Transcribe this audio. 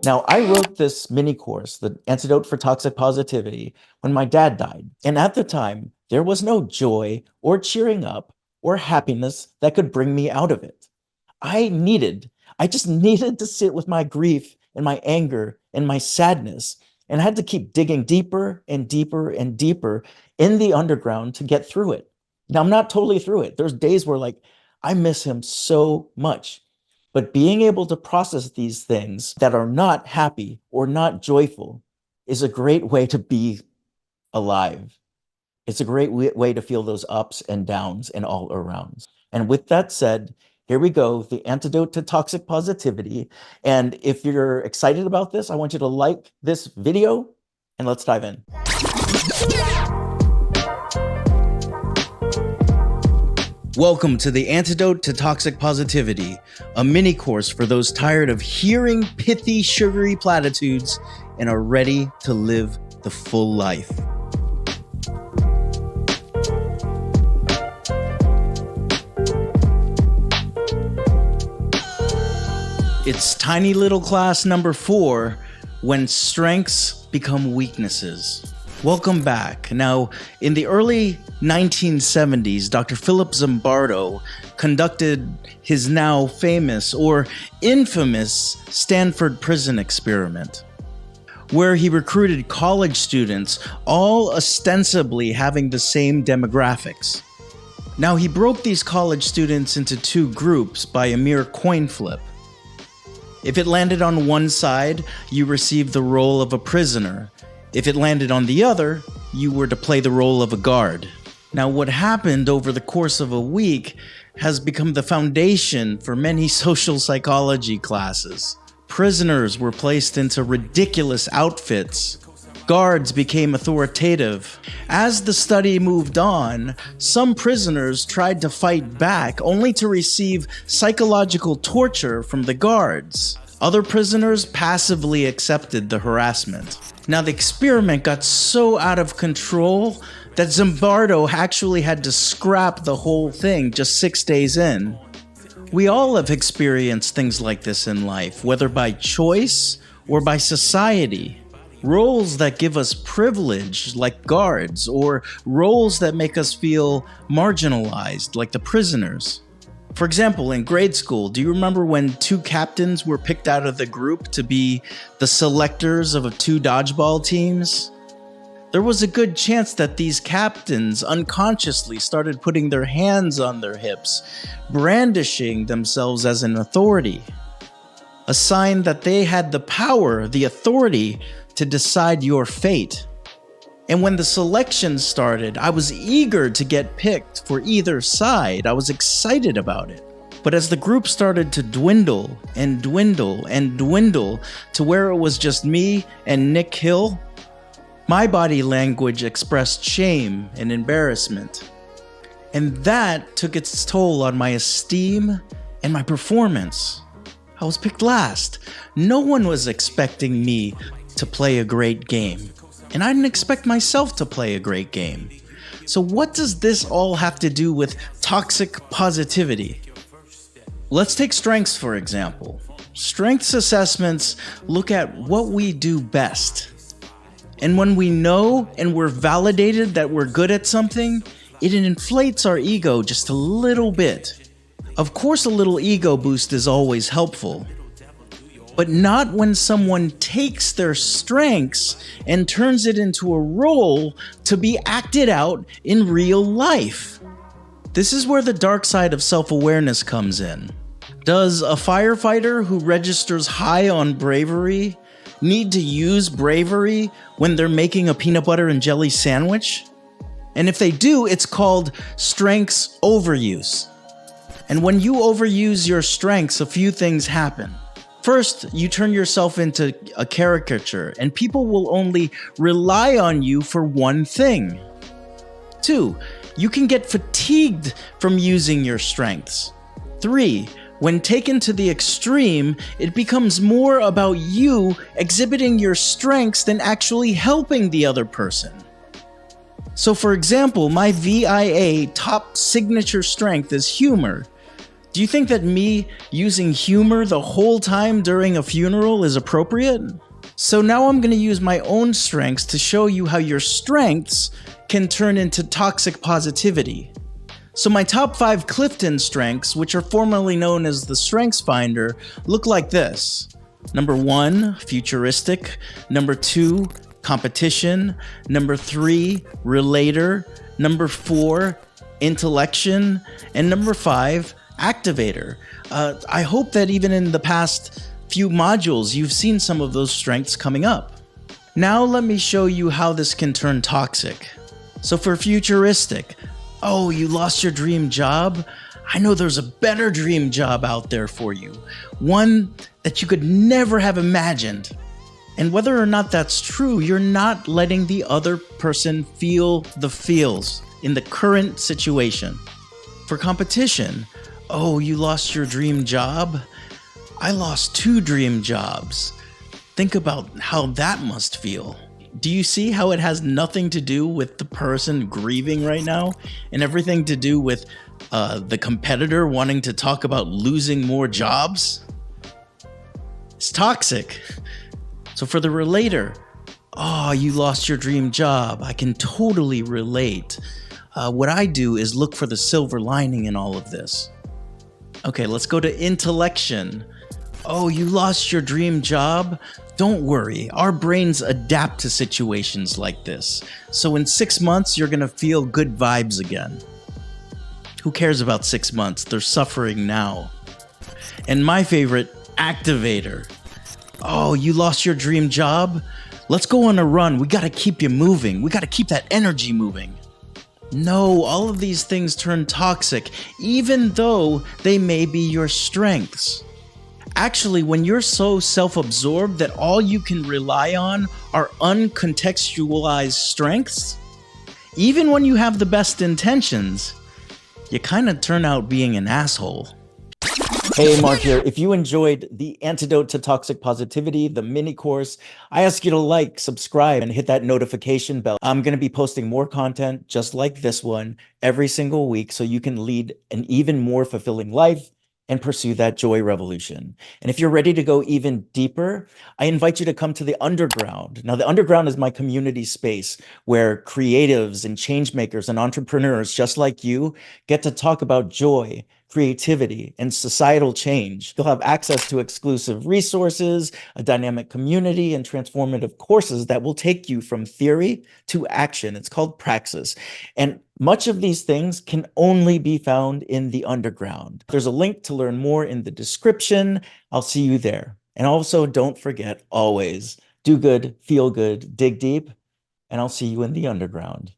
Now, I wrote this mini course, The Antidote for Toxic Positivity, when my dad died. And at the time, there was no joy or cheering up or happiness that could bring me out of it. I just needed to sit with my grief and my anger and my sadness, and I had to keep digging deeper and deeper and deeper in the underground to get through it. Now, I'm not totally through it. There's days where I miss him so much. But being able to process these things that are not happy or not joyful is a great way to be alive. It's a great way to feel those ups and downs and all arounds. And with that said, here we go, the antidote to toxic positivity. And if you're excited about this, I want you to like this video and let's dive in. Welcome to the Antidote to Toxic Positivity, a mini course for those tired of hearing pithy, sugary platitudes and are ready to live the full life. It's tiny little class number 4, when strengths become weaknesses. Welcome back. Now, in the early 1970s, Dr. Philip Zimbardo conducted his now famous or infamous Stanford prison experiment, where he recruited college students, all ostensibly having the same demographics. Now, he broke these college students into 2 groups by a mere coin flip. If it landed on one side, you received the role of a prisoner. If it landed on the other, you were to play the role of a guard. Now, what happened over the course of a week has become the foundation for many social psychology classes. Prisoners were placed into ridiculous outfits. Guards became authoritative. As the study moved on, some prisoners tried to fight back only to receive psychological torture from the guards. Other prisoners passively accepted the harassment. Now, the experiment got so out of control that Zimbardo actually had to scrap the whole thing just 6 days in. We all have experienced things like this in life, whether by choice or by society. Roles that give us privilege, like guards, or roles that make us feel marginalized, like the prisoners. For example, in grade school, do you remember when 2 captains were picked out of the group to be the selectors of 2 dodgeball teams? There was a good chance that these captains unconsciously started putting their hands on their hips, brandishing themselves as an authority. A sign that they had the power, the authority, to decide your fate. And when the selection started, I was eager to get picked for either side. I was excited about it. But as the group started to dwindle and dwindle and dwindle to where it was just me and Nick Hill, my body language expressed shame and embarrassment. And that took its toll on my esteem and my performance. I was picked last. No one was expecting me to play a great game. And I didn't expect myself to play a great game. So what does this all have to do with toxic positivity? Let's take strengths, for example. Strengths assessments look at what we do best. And when we know and we're validated that we're good at something, it inflates our ego just a little bit. Of course, a little ego boost is always helpful. But not when someone takes their strengths and turns it into a role to be acted out in real life. This is where the dark side of self-awareness comes in. Does a firefighter who registers high on bravery need to use bravery when they're making a peanut butter and jelly sandwich? And if they do, it's called strengths overuse. And when you overuse your strengths, a few things happen. First, you turn yourself into a caricature, and people will only rely on you for one thing. 2, you can get fatigued from using your strengths. 3, when taken to the extreme, it becomes more about you exhibiting your strengths than actually helping the other person. So for example, my VIA top signature strength is humor. Do you think that me using humor the whole time during a funeral is appropriate? So now I'm going to use my own strengths to show you how your strengths can turn into toxic positivity. So my top 5 Clifton strengths, which are formerly known as the Strengths Finder, look like this. Number 1, futuristic. Number 2, competition. Number 3, relator. Number 4, intellection. And number 5, activator. I hope that even in the past few modules, you've seen some of those strengths coming up. Now let me show you how this can turn toxic. So for futuristic, oh, you lost your dream job? I know there's a better dream job out there for you. One that you could never have imagined. And whether or not that's true, you're not letting the other person feel the feels in the current situation. For competition, oh, you lost your dream job? I lost 2 dream jobs. Think about how that must feel. Do you see how it has nothing to do with the person grieving right now and everything to do with the competitor wanting to talk about losing more jobs? It's toxic. So for the relator, oh, you lost your dream job. I can totally relate. What I do is look for the silver lining in all of this. Okay, let's go to intellection. Oh, you lost your dream job? Don't worry, our brains adapt to situations like this. So in 6 months, you're gonna feel good vibes again. Who cares about 6 months? They're suffering now. And my favorite, activator. Oh, you lost your dream job? Let's go on a run. We gotta keep you moving. We gotta keep that energy moving. No, all of these things turn toxic, even though they may be your strengths. Actually, when you're so self-absorbed that all you can rely on are uncontextualized strengths, even when you have the best intentions, you kind of turn out being an asshole. Hey, Mark here. If you enjoyed the Antidote to Toxic Positivity, the mini course, I ask you to like, subscribe, and hit that notification bell. I'm going to be posting more content just like this one every single week so you can lead an even more fulfilling life and pursue that joy revolution. And if you're ready to go even deeper, I invite you to come to the Underground. Now, the Underground is my community space where creatives and change makers and entrepreneurs just like you get to talk about joy, creativity, and societal change. You'll have access to exclusive resources, a dynamic community, and transformative courses that will take you from theory to action. It's called Praxis. And much of these things can only be found in the Underground. There's a link to learn more in the description. I'll see you there. And also, don't forget, always do good, feel good, dig deep, and I'll see you in the Underground.